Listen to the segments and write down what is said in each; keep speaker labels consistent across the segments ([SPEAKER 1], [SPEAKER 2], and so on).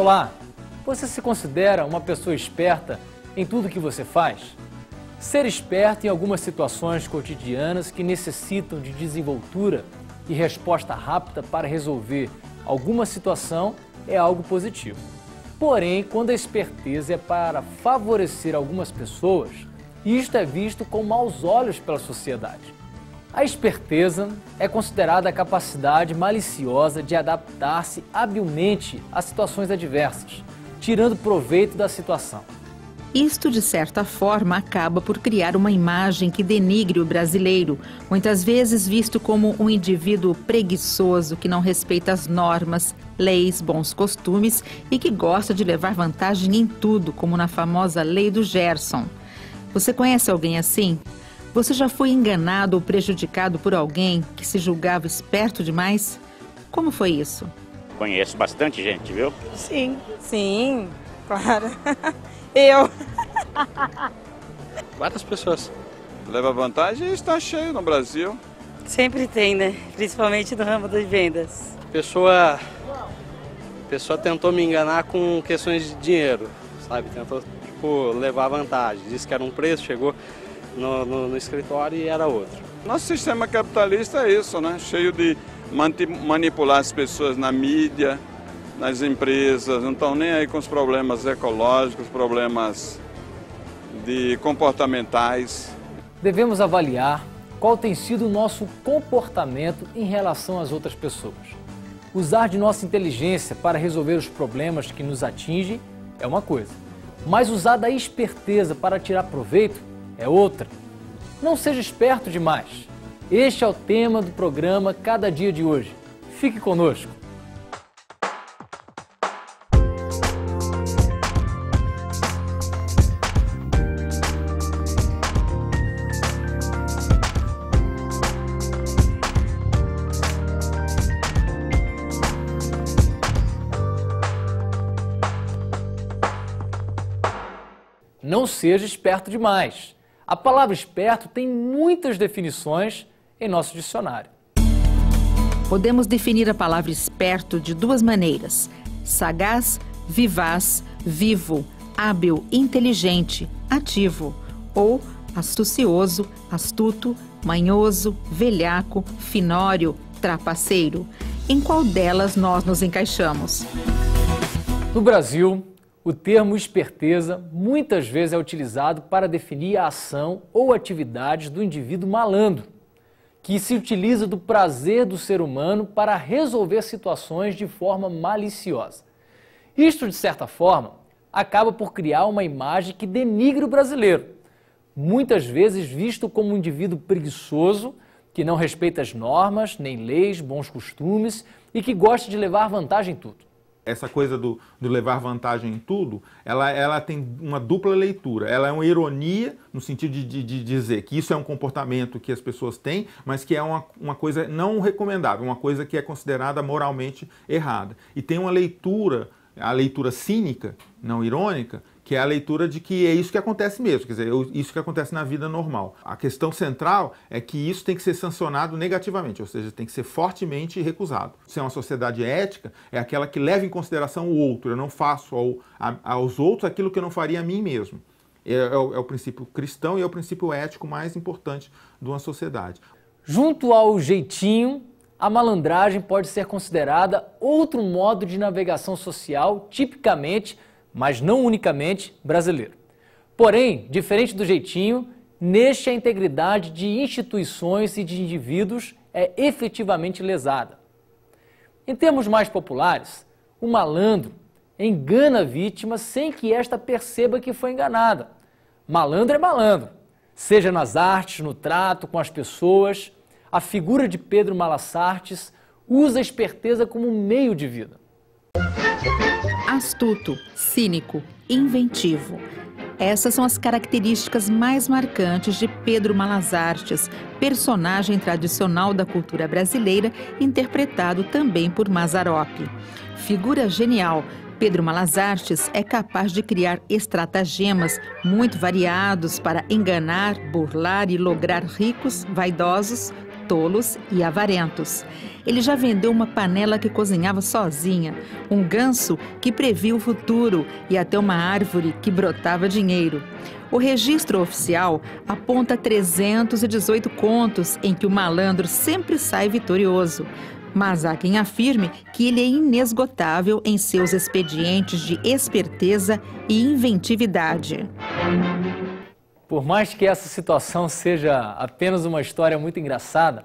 [SPEAKER 1] Olá, você se considera uma pessoa esperta em tudo que você faz? Ser esperto em algumas situações cotidianas que necessitam de desenvoltura e resposta rápida para resolver alguma situação é algo positivo. Porém, quando a esperteza é para favorecer algumas pessoas, isto é visto com maus olhos pela sociedade. A esperteza é considerada a capacidade maliciosa de adaptar-se habilmente a situações adversas, tirando proveito da situação.
[SPEAKER 2] Isto, de certa forma, acaba por criar uma imagem que denigre o brasileiro, muitas vezes visto como um indivíduo preguiçoso que não respeita as normas, leis, bons costumes e que gosta de levar vantagem em tudo, como na famosa lei do Gerson. Você conhece alguém assim? Você já foi enganado ou prejudicado por alguém que se julgava esperto demais? Como foi isso?
[SPEAKER 3] Conheço bastante gente, viu?
[SPEAKER 4] Sim, claro. Eu.
[SPEAKER 5] Várias pessoas. Leva vantagem e está cheio no Brasil.
[SPEAKER 4] Sempre tem, né? Principalmente no ramo das vendas.
[SPEAKER 6] A pessoa tentou me enganar com questões de dinheiro, sabe? Tentou, levar vantagem. Disse que era um preço, chegou no escritório e era outro.
[SPEAKER 5] Nosso sistema capitalista é isso, né? Cheio de manipular as pessoas na mídia, nas empresas, não estão nem aí com os problemas ecológicos, problemas comportamentais.
[SPEAKER 1] Devemos avaliar qual tem sido o nosso comportamento em relação às outras pessoas. Usar de nossa inteligência para resolver os problemas que nos atingem é uma coisa, mas usar da esperteza para tirar proveito é outra. Não seja esperto demais. Este é o tema do programa Cada Dia de hoje. Fique conosco. Não seja esperto demais. A palavra esperto tem muitas definições em nosso dicionário.
[SPEAKER 2] Podemos definir a palavra esperto de duas maneiras: sagaz, vivaz, vivo, hábil, inteligente, ativo, ou astucioso, astuto, manhoso, velhaco, finório, trapaceiro. Em qual delas nós nos encaixamos?
[SPEAKER 1] No Brasil, o termo esperteza muitas vezes é utilizado para definir a ação ou atividades do indivíduo malandro, que se utiliza do prazer do ser humano para resolver situações de forma maliciosa. Isto, de certa forma, acaba por criar uma imagem que denigre o brasileiro, muitas vezes visto como um indivíduo preguiçoso, que não respeita as normas, nem leis, bons costumes e que gosta de levar vantagem em tudo.
[SPEAKER 7] Essa coisa do levar vantagem em tudo, ela tem uma dupla leitura. Ela é uma ironia no sentido de dizer que isso é um comportamento que as pessoas têm, mas que é uma coisa não recomendável, uma coisa que é considerada moralmente errada. E tem uma leitura, a leitura cínica, não irônica, que é a leitura de que é isso que acontece mesmo, quer dizer, isso que acontece na vida normal. A questão central é que isso tem que ser sancionado negativamente, ou seja, tem que ser fortemente recusado. Se é uma sociedade ética, é aquela que leva em consideração o outro. Eu não faço aos outros aquilo que eu não faria a mim mesmo. É o princípio cristão e é o princípio ético mais importante de uma sociedade.
[SPEAKER 1] Junto ao jeitinho, a malandragem pode ser considerada outro modo de navegação social tipicamente, mas não unicamente, brasileiro. Porém, diferente do jeitinho, neste a integridade de instituições e de indivíduos é efetivamente lesada. Em termos mais populares, o malandro engana a vítima sem que esta perceba que foi enganada. Malandro é malandro, seja nas artes, no trato com as pessoas. A figura de Pedro Malassartes usa a esperteza como meio de vida.
[SPEAKER 2] Astuto, cínico, inventivo. Essas são as características mais marcantes de Pedro Malassartes, personagem tradicional da cultura brasileira, interpretado também por Mazzaropi. Figura genial, Pedro Malassartes é capaz de criar estratagemas muito variados para enganar, burlar e lograr ricos, vaidosos, tolos e avarentos. Ele já vendeu uma panela que cozinhava sozinha, um ganso que previa o futuro e até uma árvore que brotava dinheiro. O registro oficial aponta 318 contos em que o malandro sempre sai vitorioso. Mas há quem afirme que ele é inesgotável em seus expedientes de esperteza e inventividade.
[SPEAKER 1] Por mais que essa situação seja apenas uma história muito engraçada,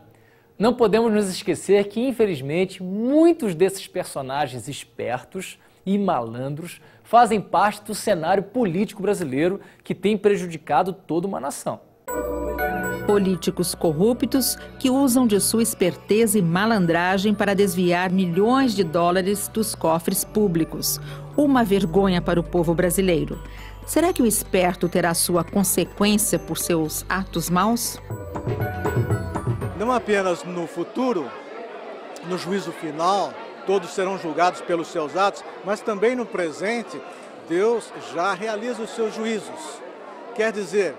[SPEAKER 1] não podemos nos esquecer que, infelizmente, muitos desses personagens espertos e malandros fazem parte do cenário político brasileiro que tem prejudicado toda uma nação.
[SPEAKER 2] Políticos corruptos que usam de sua esperteza e malandragem para desviar milhões de dólares dos cofres públicos. Uma vergonha para o povo brasileiro. Será que o esperto terá sua consequência por seus atos maus?
[SPEAKER 8] Não apenas no futuro, no juízo final, todos serão julgados pelos seus atos, mas também no presente, Deus já realiza os seus juízos. Quer dizer,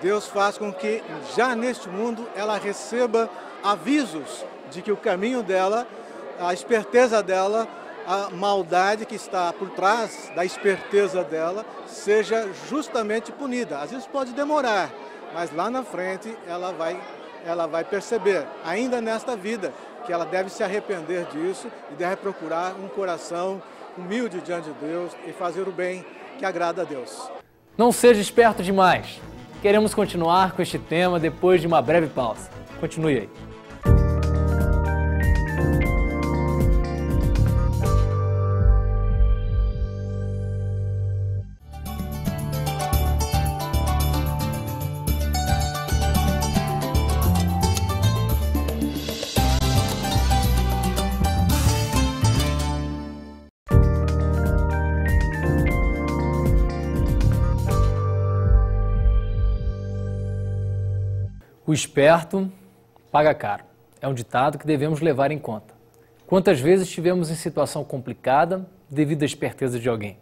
[SPEAKER 8] Deus faz com que já neste mundo ela receba avisos de que o caminho dela, a esperteza dela, a maldade que está por trás da esperteza dela seja justamente punida. Às vezes pode demorar, mas lá na frente ela vai perceber, ainda nesta vida, que ela deve se arrepender disso e deve procurar um coração humilde diante de Deus e fazer o bem que agrada a Deus.
[SPEAKER 1] Não seja esperto demais. Queremos continuar com este tema depois de uma breve pausa. Continue aí. O esperto paga caro. É um ditado que devemos levar em conta. Quantas vezes estivemos em situação complicada devido à esperteza de alguém?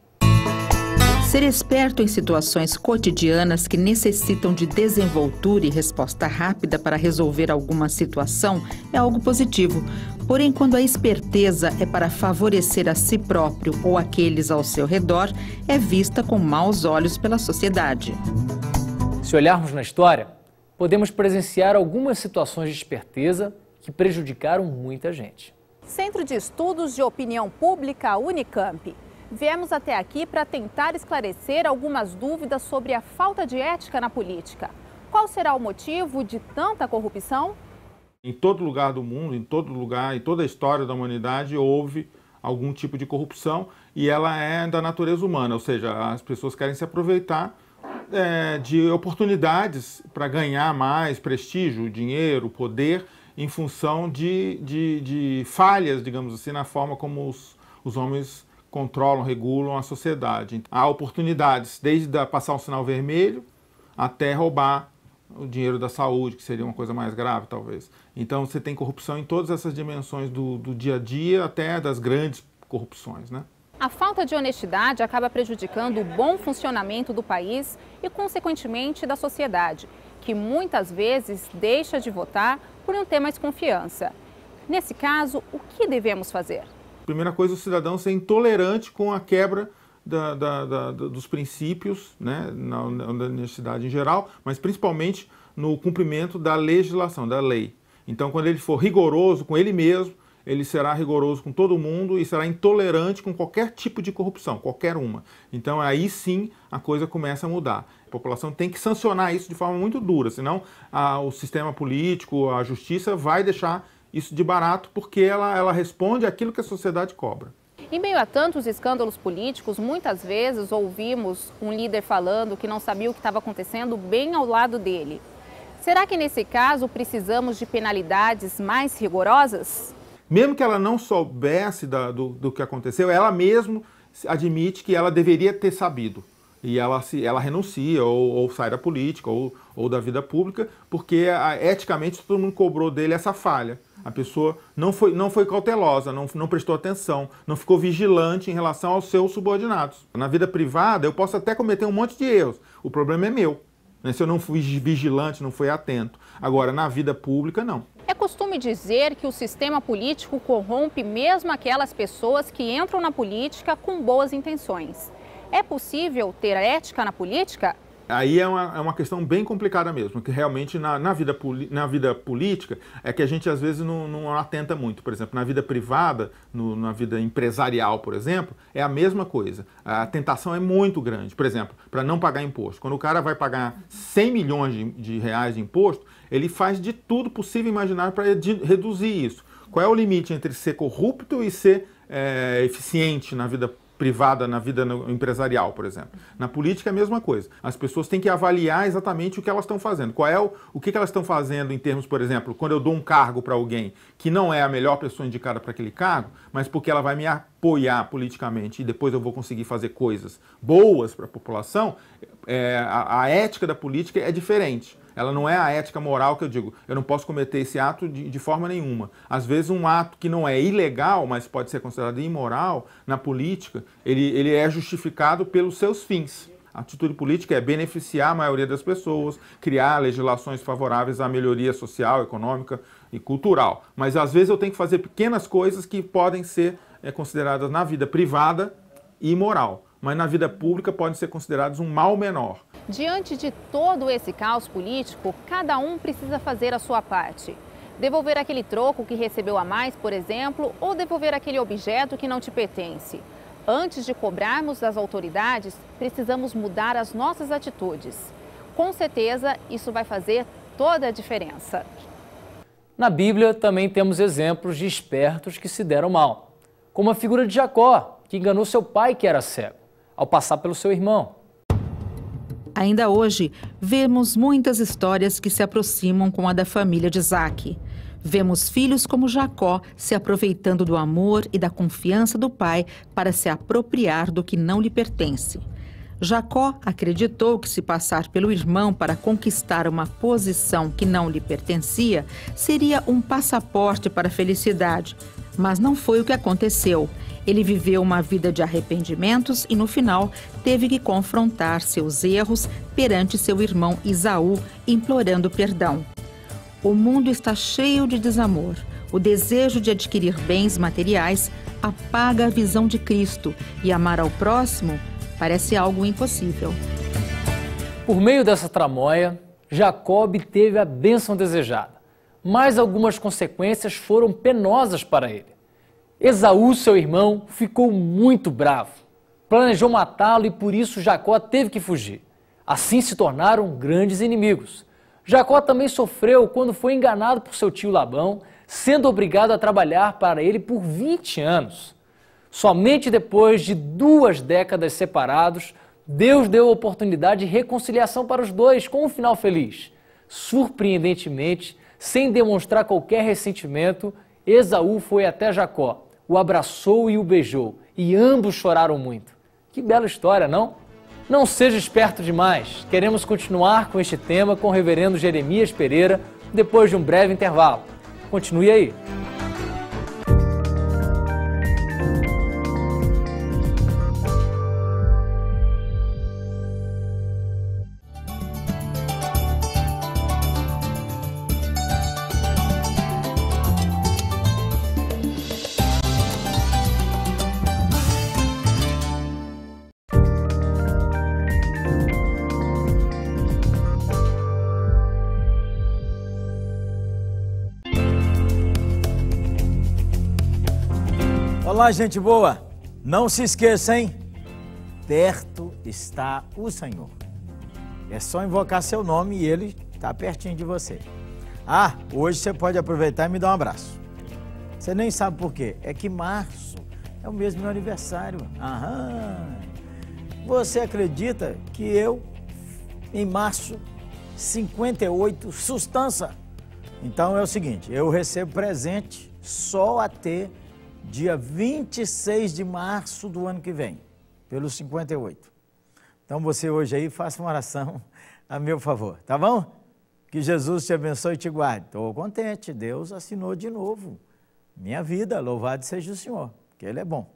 [SPEAKER 2] Ser esperto em situações cotidianas que necessitam de desenvoltura e resposta rápida para resolver alguma situação é algo positivo. Porém, quando a esperteza é para favorecer a si próprio ou aqueles ao seu redor, é vista com maus olhos pela sociedade.
[SPEAKER 1] Se olharmos na história, podemos presenciar algumas situações de esperteza que prejudicaram muita gente.
[SPEAKER 9] Centro de Estudos de Opinião Pública, Unicamp. Viemos até aqui para tentar esclarecer algumas dúvidas sobre a falta de ética na política. Qual será o motivo de tanta corrupção?
[SPEAKER 7] Em todo lugar do mundo, em todo lugar, em toda a história da humanidade, houve algum tipo de corrupção e ela é da natureza humana, ou seja, as pessoas querem se aproveitar de oportunidades para ganhar mais prestígio, dinheiro, poder, em função de falhas, digamos assim, na forma como os homens controlam, regulam a sociedade. Há oportunidades, desde passar um sinal vermelho até roubar o dinheiro da saúde, que seria uma coisa mais grave, talvez. Então, você tem corrupção em todas essas dimensões do dia a dia, até das grandes corrupções, né?
[SPEAKER 9] A falta de honestidade acaba prejudicando o bom funcionamento do país e, consequentemente, da sociedade, que muitas vezes deixa de votar por não ter mais confiança. Nesse caso, o que devemos fazer?
[SPEAKER 7] Primeira coisa, o cidadão ser intolerante com a quebra dos princípios, né, na honestidade em geral, mas principalmente no cumprimento da legislação, da lei. Então, quando ele for rigoroso com ele mesmo, ele será rigoroso com todo mundo e será intolerante com qualquer tipo de corrupção, qualquer uma. Então aí sim a coisa começa a mudar. A população tem que sancionar isso de forma muito dura, senão o sistema político, a justiça vai deixar isso de barato porque ela responde àquilo que a sociedade cobra.
[SPEAKER 9] Em meio a tantos escândalos políticos, muitas vezes ouvimos um líder falando que não sabia o que estava acontecendo bem ao lado dele. Será que nesse caso precisamos de penalidades mais rigorosas?
[SPEAKER 7] Mesmo que ela não soubesse do que aconteceu, ela mesmo admite que ela deveria ter sabido. E ela renuncia ou sai da política ou da vida pública, porque eticamente todo mundo cobrou dele essa falha. A pessoa não foi cautelosa, não prestou atenção, não ficou vigilante em relação aos seus subordinados. Na vida privada eu posso até cometer um monte de erros, o problema é meu. Se eu não fui vigilante, não fui atento. Agora, na vida pública, não.
[SPEAKER 9] É costume dizer que o sistema político corrompe mesmo aquelas pessoas que entram na política com boas intenções. É possível ter ética na política?
[SPEAKER 7] Aí é uma questão bem complicada mesmo, que realmente na vida política é que a gente às vezes não atenta muito. Por exemplo, na vida privada, na vida empresarial, por exemplo, é a mesma coisa. A tentação é muito grande. Por exemplo, para não pagar imposto. Quando o cara vai pagar 100 milhões de reais de imposto, ele faz de tudo possível e imaginável para reduzir isso. Qual é o limite entre ser corrupto e ser eficiente na vida privada, na vida empresarial, por exemplo? Na política é a mesma coisa. As pessoas têm que avaliar exatamente o que elas estão fazendo. Qual é o que elas estão fazendo em termos, por exemplo, quando eu dou um cargo para alguém que não é a melhor pessoa indicada para aquele cargo, mas porque ela vai me apoiar politicamente e depois eu vou conseguir fazer coisas boas para a população, a ética da política é diferente. Ela não é a ética moral que eu digo, eu não posso cometer esse ato de forma nenhuma. Às vezes um ato que não é ilegal, mas pode ser considerado imoral na política, ele é justificado pelos seus fins. A atitude política é beneficiar a maioria das pessoas, criar legislações favoráveis à melhoria social, econômica e cultural. Mas às vezes eu tenho que fazer pequenas coisas que podem ser consideradas na vida privada imoral, mas na vida pública podem ser consideradas um mal menor.
[SPEAKER 9] Diante de todo esse caos político, cada um precisa fazer a sua parte. Devolver aquele troco que recebeu a mais, por exemplo, ou devolver aquele objeto que não te pertence. Antes de cobrarmos das autoridades, precisamos mudar as nossas atitudes. Com certeza, isso vai fazer toda a diferença.
[SPEAKER 1] Na Bíblia também temos exemplos de espertos que se deram mal, como a figura de Jacó, que enganou seu pai que era cego, ao passar pelo seu irmão.
[SPEAKER 2] Ainda hoje, vemos muitas histórias que se aproximam com a da família de Isaac. Vemos filhos como Jacó se aproveitando do amor e da confiança do pai para se apropriar do que não lhe pertence. Jacó acreditou que se passar pelo irmão para conquistar uma posição que não lhe pertencia seria um passaporte para a felicidade, mas não foi o que aconteceu. Ele viveu uma vida de arrependimentos e, no final, teve que confrontar seus erros perante seu irmão Esaú, implorando perdão. O mundo está cheio de desamor. O desejo de adquirir bens materiais apaga a visão de Cristo e amar ao próximo parece algo impossível.
[SPEAKER 1] Por meio dessa tramóia, Jacó obteve a bênção desejada, mas algumas consequências foram penosas para ele. Esaú, seu irmão, ficou muito bravo. Planejou matá-lo e por isso Jacó teve que fugir. Assim se tornaram grandes inimigos. Jacó também sofreu quando foi enganado por seu tio Labão, sendo obrigado a trabalhar para ele por 20 anos. Somente depois de 2 décadas separados, Deus deu a oportunidade de reconciliação para os dois, com um final feliz. Surpreendentemente, sem demonstrar qualquer ressentimento, Esaú foi até Jacó, o abraçou e o beijou, e ambos choraram muito. Que bela história, não? Não seja esperto demais. Queremos continuar com este tema com o reverendo Jeremias Pereira depois de um breve intervalo. Continue aí.
[SPEAKER 10] Olá, gente boa! Não se esqueça, hein? Perto está o Senhor. É só invocar seu nome e Ele está pertinho de você. Ah, hoje você pode aproveitar e me dar um abraço. Você nem sabe por quê. É que março é o mês do meu aniversário. Aham! Você acredita que eu, em março, 58, sustância? Então é o seguinte, eu recebo presente só até dia 26 de março do ano que vem, pelos 58. Então você hoje aí faça uma oração a meu favor, tá bom? Que Jesus te abençoe e te guarde. Estou contente, Deus assinou de novo minha vida, louvado seja o Senhor, que Ele é bom.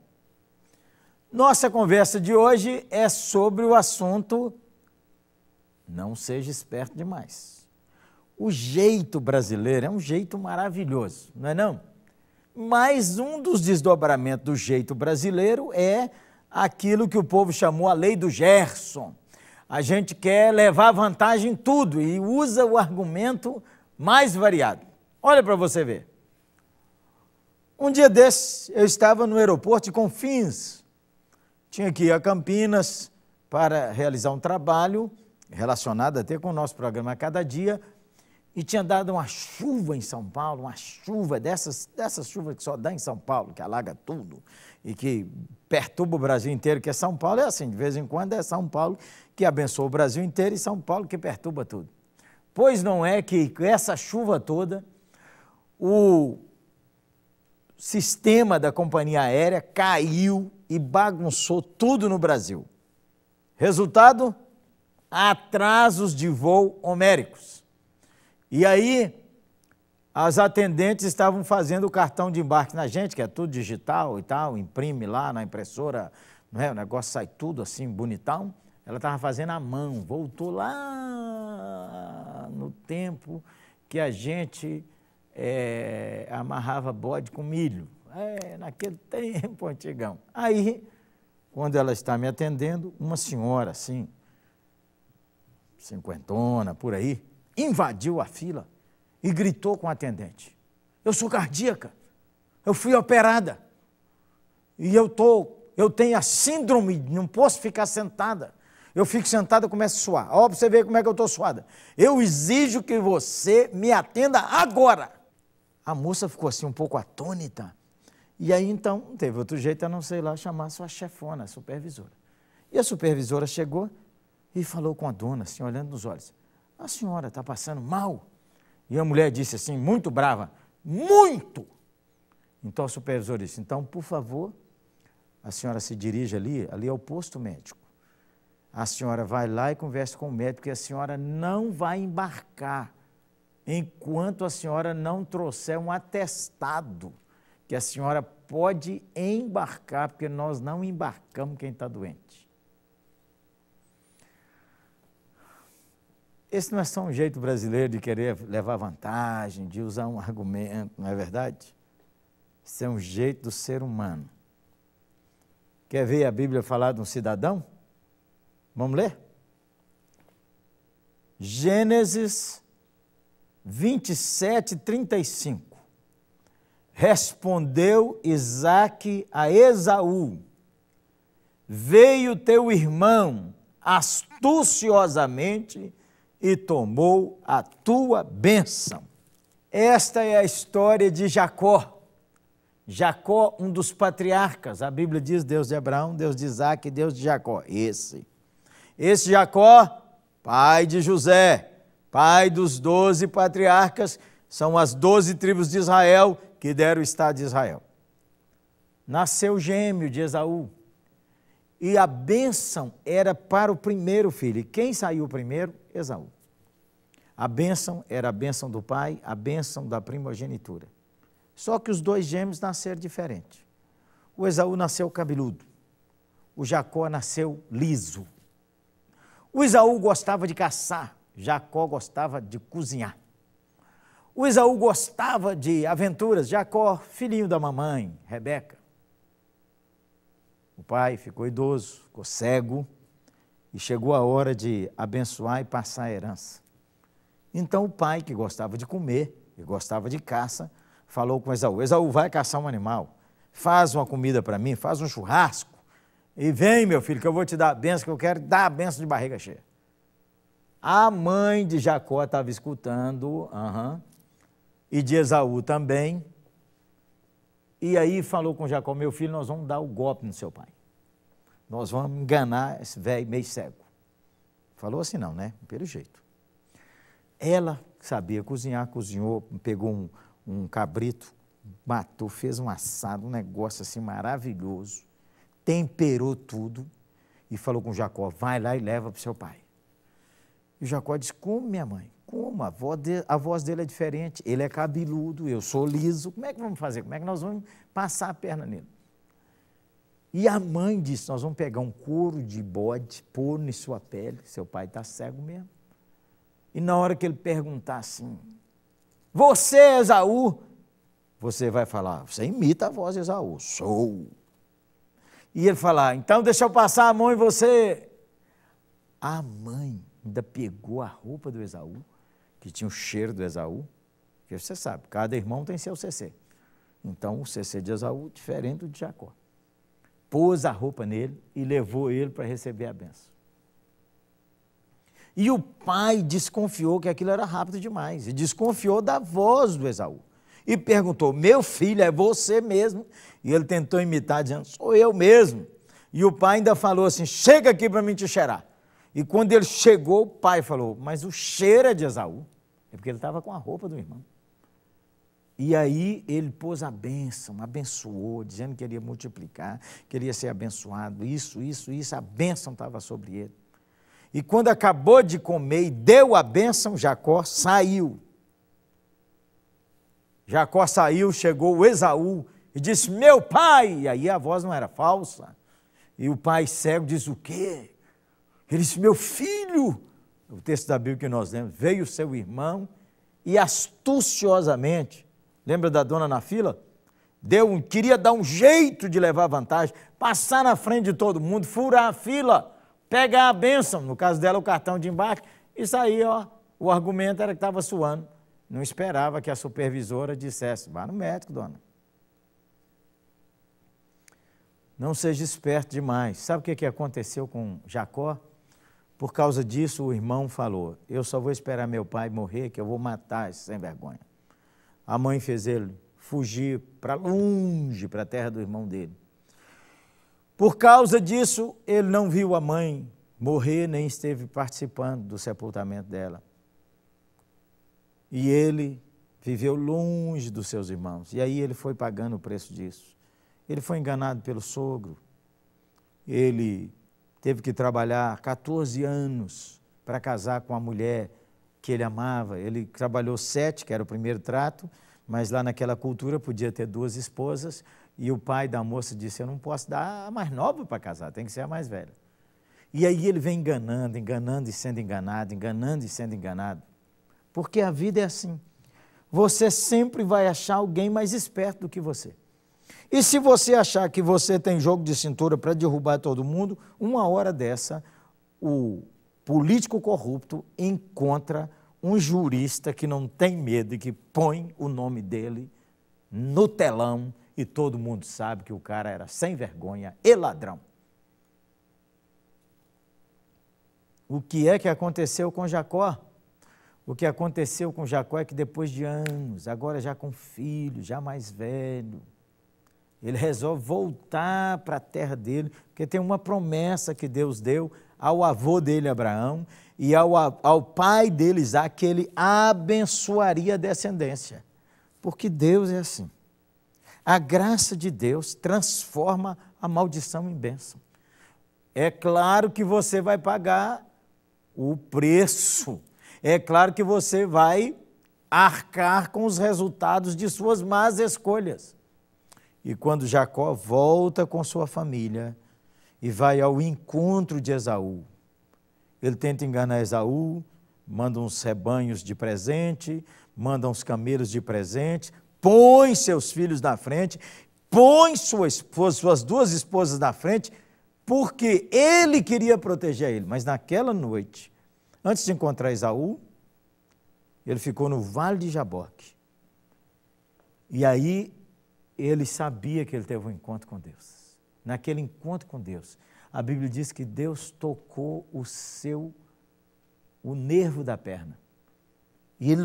[SPEAKER 10] Nossa conversa de hoje é sobre o assunto não seja esperto demais. O jeito brasileiro é um jeito maravilhoso, não é não? Mas um dos desdobramentos do jeito brasileiro é aquilo que o povo chamou a lei do Gerson. A gente quer levar vantagem em tudo e usa o argumento mais variado. Olha para você ver. Um dia desses, eu estava no aeroporto de Confins. Tinha que ir a Campinas para realizar um trabalho relacionado até com o nosso programa Cada Dia, e tinha dado uma chuva em São Paulo, uma chuva dessas chuvas que só dá em São Paulo, que alaga tudo e que perturba o Brasil inteiro, que São Paulo é assim, de vez em quando é São Paulo que abençoa o Brasil inteiro e São Paulo que perturba tudo. Pois não é que essa chuva toda, o sistema da companhia aérea caiu e bagunçou tudo no Brasil. Resultado? Atrasos de voo homéricos. E aí, as atendentes estavam fazendo o cartão de embarque na gente, que é tudo digital e tal, imprime lá na impressora, não é? O negócio sai tudo assim, bonitão. Ela estava fazendo à mão, voltou lá no tempo que a gente amarrava bode com milho. Naquele tempo antigão. Aí, quando ela está me atendendo, uma senhora assim, cinquentona, por aí, invadiu a fila e gritou com o atendente: eu sou cardíaca, eu fui operada e eu tenho a síndrome, não posso ficar sentada. Eu fico sentada e começo a suar. Ó, para você ver como é que eu estou suada. Eu exijo que você me atenda agora. A moça ficou assim um pouco atônita. E aí então não teve outro jeito a não ser lá chamar sua chefona, a supervisora. E a supervisora chegou e falou com a dona, assim, olhando nos olhos: a senhora está passando mal? E a mulher disse assim, muito brava: muito! Então a supervisora disse: então, por favor, a senhora se dirige ali é o posto médico. A senhora vai lá e conversa com o médico, porque a senhora não vai embarcar enquanto a senhora não trouxer um atestado que a senhora pode embarcar, porque nós não embarcamos quem está doente. Esse não é só um jeito brasileiro de querer levar vantagem, de usar um argumento, não é verdade? Isso é um jeito do ser humano. Quer ver a Bíblia falar de um cidadão? Vamos ler? Gênesis 27, 35. Respondeu Isaque a Esaú: veio teu irmão astuciosamente e tomou a tua bênção. Esta é a história de Jacó. Jacó, um dos patriarcas. A Bíblia diz Deus de Abraão, Deus de Isaque, Deus de Jacó. Esse Jacó, pai de José, pai dos 12 patriarcas, são as 12 tribos de Israel que deram o Estado de Israel. Nasceu gêmeo de Esaú. E a bênção era para o primeiro filho. E quem saiu primeiro? Esaú. A bênção era a bênção do pai, a bênção da primogenitura. Só que os dois gêmeos nasceram diferentes. O Esaú nasceu cabeludo. O Jacó nasceu liso. O Esaú gostava de caçar. Jacó gostava de cozinhar. O Esaú gostava de aventuras. Jacó, filhinho da mamãe, Rebeca. O pai ficou idoso, ficou cego, e chegou a hora de abençoar e passar a herança. Então o pai, que gostava de comer e gostava de caça, falou com Esaú: Esaú, vai caçar um animal, faz uma comida para mim, faz um churrasco, e vem, meu filho, que eu vou te dar a benção, que eu quero dar a benção de barriga cheia. A mãe de Jacó estava escutando, e de Esaú também, e aí falou com Jacó: meu filho, nós vamos dar o golpe no seu pai. Nós vamos enganar esse velho meio cego. Falou assim não, né? Pelo jeito. Ela sabia cozinhar, cozinhou, pegou um cabrito, matou, fez um assado, um negócio assim maravilhoso, temperou tudo e falou com Jacó: vai lá e leva para o seu pai. E o Jacó disse: como, minha mãe? Como? A voz dele é diferente, ele é cabeludo, eu sou liso, como é que vamos fazer? Como é que nós vamos passar a perna nele? E a mãe disse: nós vamos pegar um couro de bode, pôr em sua pele, seu pai está cego mesmo, E na hora que ele perguntar assim, você é Esaú? Você vai falar, você imita a voz de Esaú, sou. E ele falar, então deixa eu passar a mão em você. A mãe ainda pegou a roupa do Esaú, que tinha o cheiro do Esaú, porque você sabe, cada irmão tem seu CC. Então o CC de Esaú diferente do de Jacó. Pôs a roupa nele e levou ele para receber a bênção. E o pai desconfiou que aquilo era rápido demais, e desconfiou da voz do Esaú. E perguntou, meu filho, é você mesmo? E ele tentou imitar, dizendo, sou eu mesmo. E o pai ainda falou assim, chega aqui para mim te cheirar. E quando ele chegou, o pai falou, mas o cheiro é de Esaú. É porque ele estava com a roupa do irmão. E aí ele pôs a bênção, abençoou, dizendo que ele ia multiplicar, que ele ia ser abençoado, isso, a bênção estava sobre ele. E quando acabou de comer e deu a bênção, Jacó saiu. Jacó saiu, chegou o Esaú e disse, meu pai! E aí a voz não era falsa. E o pai cego disse, o quê? Ele disse, meu filho! O texto da Bíblia que nós lemos, veio o seu irmão e astuciosamente, lembra da dona na fila? Queria dar um jeito de levar vantagem, passar na frente de todo mundo, furar a fila, pegar a bênção, no caso dela o cartão de embarque, isso aí, o argumento era que estava suando. Não esperava que a supervisora dissesse, vá no médico, dona. Não seja esperto demais. Sabe o que aconteceu com Jacó? Por causa disso, o irmão falou, eu só vou esperar meu pai morrer, que eu vou matar esse sem vergonha. A mãe fez ele fugir para longe, para a terra do irmão dele. Por causa disso, ele não viu a mãe morrer, nem esteve participando do sepultamento dela. E ele viveu longe dos seus irmãos. E aí ele foi pagando o preço disso. Ele foi enganado pelo sogro. Ele teve que trabalhar 14 anos para casar com a mulher que ele amava. Ele trabalhou 7, que era o primeiro trato, mas lá naquela cultura podia ter 2 esposas. E o pai da moça disse, eu não posso dar a mais nova para casar, tem que ser a mais velha. E aí ele vem enganando, enganando e sendo enganado, enganando e sendo enganado. Porque a vida é assim. Você sempre vai achar alguém mais esperto do que você. E se você achar que você tem jogo de cintura para derrubar todo mundo, uma hora dessa, o político corrupto encontra um jurista que não tem medo e que põe o nome dele no telão e todo mundo sabe que o cara era sem vergonha e ladrão. O que é que aconteceu com Jacó? O que aconteceu com Jacó é que depois de anos, agora já com filho, já mais velho, ele resolve voltar para a terra dele, porque tem uma promessa que Deus deu ao avô dele, Abraão, e ao pai dele, Isaac, que ele abençoaria a descendência. Porque Deus é assim. A graça de Deus transforma a maldição em bênção. É claro que você vai pagar o preço. É claro que você vai arcar com os resultados de suas más escolhas. E quando Jacó volta com sua família e vai ao encontro de Esaú, ele tenta enganar Esaú, manda uns rebanhos de presente, manda uns camelos de presente, põe seus filhos na frente, põe suas 2 esposas na frente, porque ele queria proteger ele. Mas naquela noite, antes de encontrar Esaú, ele ficou no Vale de Jaboque. E aí ele sabia que ele teve um encontro com Deus. Naquele encontro com Deus, a Bíblia diz que Deus tocou o nervo da perna. E ele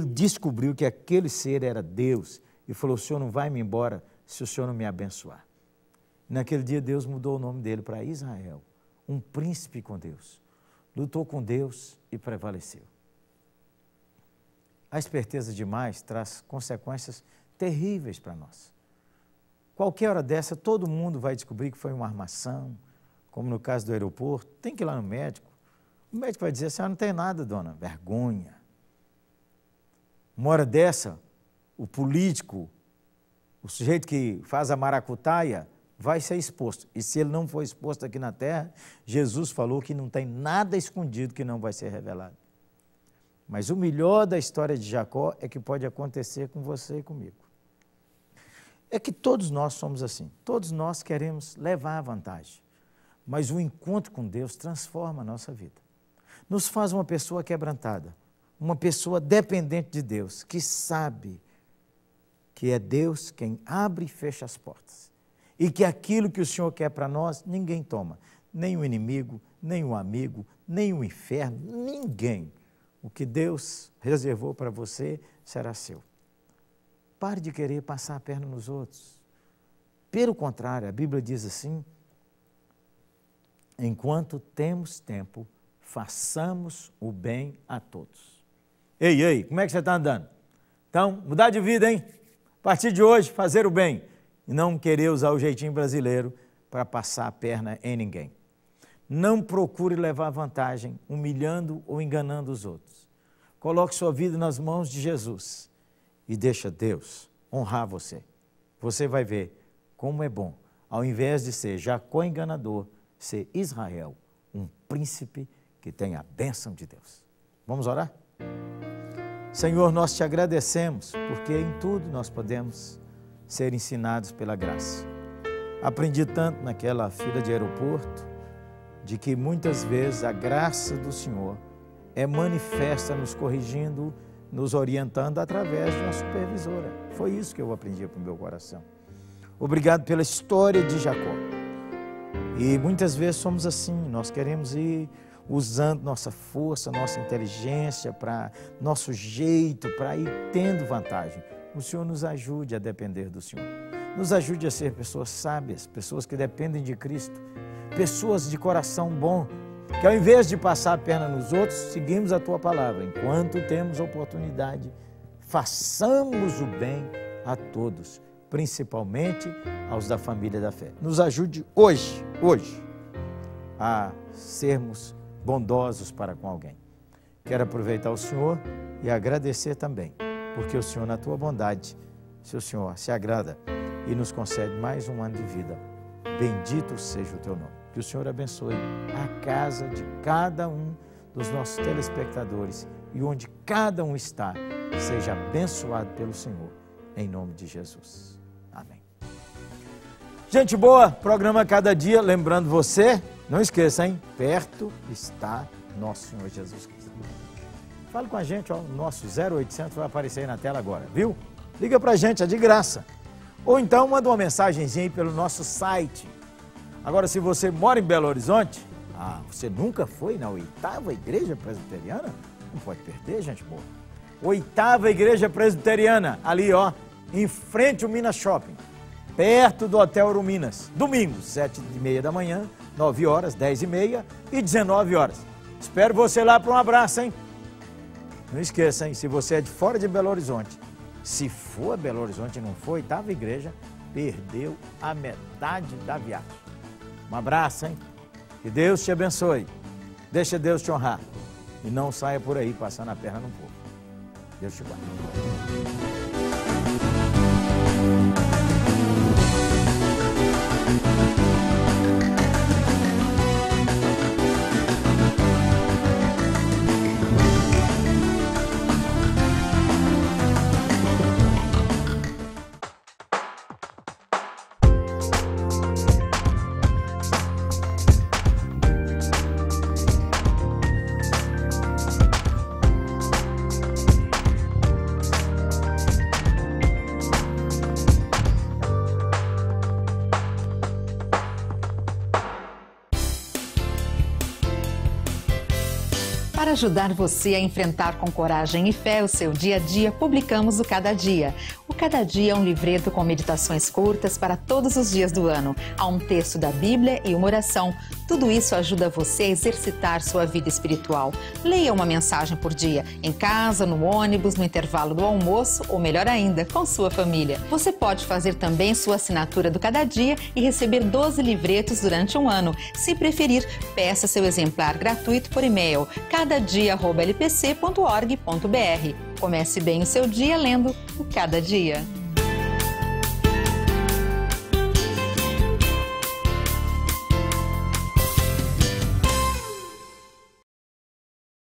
[SPEAKER 10] descobriu que aquele ser era Deus e falou, o Senhor não vai me embora se o Senhor não me abençoar. Naquele dia Deus mudou o nome dele para Israel, um príncipe com Deus. Lutou com Deus e prevaleceu. A esperteza demais traz consequências terríveis para nós. Qualquer hora dessa, todo mundo vai descobrir que foi uma armação, como no caso do aeroporto, tem que ir lá no médico. O médico vai dizer, a senhora não tem nada, dona, vergonha. Uma hora dessa, o político, o sujeito que faz a maracutaia, vai ser exposto. E se ele não for exposto aqui na terra, Jesus falou que não tem nada escondido que não vai ser revelado. Mas o melhor da história de Jacó é que pode acontecer com você e comigo. É que todos nós somos assim, todos nós queremos levar a vantagem, mas o encontro com Deus transforma a nossa vida. Nos faz uma pessoa quebrantada, uma pessoa dependente de Deus, que sabe que é Deus quem abre e fecha as portas. E que aquilo que o Senhor quer para nós, ninguém toma. Nem o inimigo, nem o amigo, nem o inferno, ninguém. O que Deus reservou para você será seu. Pare de querer passar a perna nos outros. Pelo contrário, a Bíblia diz assim: enquanto temos tempo, façamos o bem a todos. Ei, como é que você está andando? Então, mudar de vida, hein? A partir de hoje, fazer o bem e não querer usar o jeitinho brasileiro para passar a perna em ninguém. Não procure levar vantagem humilhando ou enganando os outros. Coloque sua vida nas mãos de Jesus e deixa Deus honrar você. Você vai ver como é bom, ao invés de ser Jacó enganador, ser Israel, um príncipe que tem a bênção de Deus. Vamos orar? Senhor, nós te agradecemos, porque em tudo nós podemos ser ensinados pela graça. Aprendi tanto naquela fila de aeroporto, de que muitas vezes a graça do Senhor é manifesta nos corrigindo, nos orientando através de uma supervisora. Foi isso que eu aprendi para o meu coração. Obrigado pela história de Jacó. E muitas vezes somos assim, nós queremos ir usando nossa força, nossa inteligência, para nosso jeito, para ir tendo vantagem. O Senhor nos ajude a depender do Senhor. Nos ajude a ser pessoas sábias, pessoas que dependem de Cristo, pessoas de coração bom, que ao invés de passar a perna nos outros, seguimos a Tua palavra. Enquanto temos oportunidade, façamos o bem a todos, principalmente aos da família da fé. Nos ajude hoje, a sermos bondosos para com alguém. Quero aproveitar o Senhor e agradecer também, porque o Senhor, na Tua bondade, se o Senhor se agrada e nos concede mais um ano de vida, bendito seja o Teu nome. Que o Senhor abençoe a casa de cada um dos nossos telespectadores e onde cada um está, seja abençoado pelo Senhor, em nome de Jesus. Amém. Gente boa, programa Cada Dia, lembrando você, não esqueça, hein? Perto está nosso Senhor Jesus Cristo. Fale com a gente, ó, o nosso 0800 vai aparecer aí na tela agora, viu? Liga pra gente, é de graça. Ou então manda uma mensagenzinha aí pelo nosso site. Agora, se você mora em Belo Horizonte, você nunca foi na 8ª Igreja Presbiteriana? Não pode perder, gente boa. 8ª Igreja Presbiteriana, ali, ó, em frente ao Minas Shopping, perto do Hotel Uruminas. Domingo, 7h30 da manhã, 9 horas, 10h30 e 19 horas. Espero você lá para um abraço, hein? Não esqueça, hein? Se você é de fora de Belo Horizonte, se for a Belo Horizonte e não for 8ª Igreja, perdeu a metade da viagem. Um abraço, hein? Que Deus te abençoe. Deixa Deus te honrar. E não saia por aí passando a perna no povo. Deus te guarde.
[SPEAKER 2] Para ajudar você a enfrentar com coragem e fé o seu dia a dia, publicamos o Cada Dia. O Cada Dia é um livreto com meditações curtas para todos os dias do ano. Há um texto da Bíblia e uma oração. Tudo isso ajuda você a exercitar sua vida espiritual. Leia uma mensagem por dia, em casa, no ônibus, no intervalo do almoço ou, melhor ainda, com sua família. Você pode fazer também sua assinatura do Cada Dia e receber 12 livretos durante um ano. Se preferir, peça seu exemplar gratuito por e-mail cadadia@lpc.org.br. Comece bem o seu dia lendo o Cada Dia.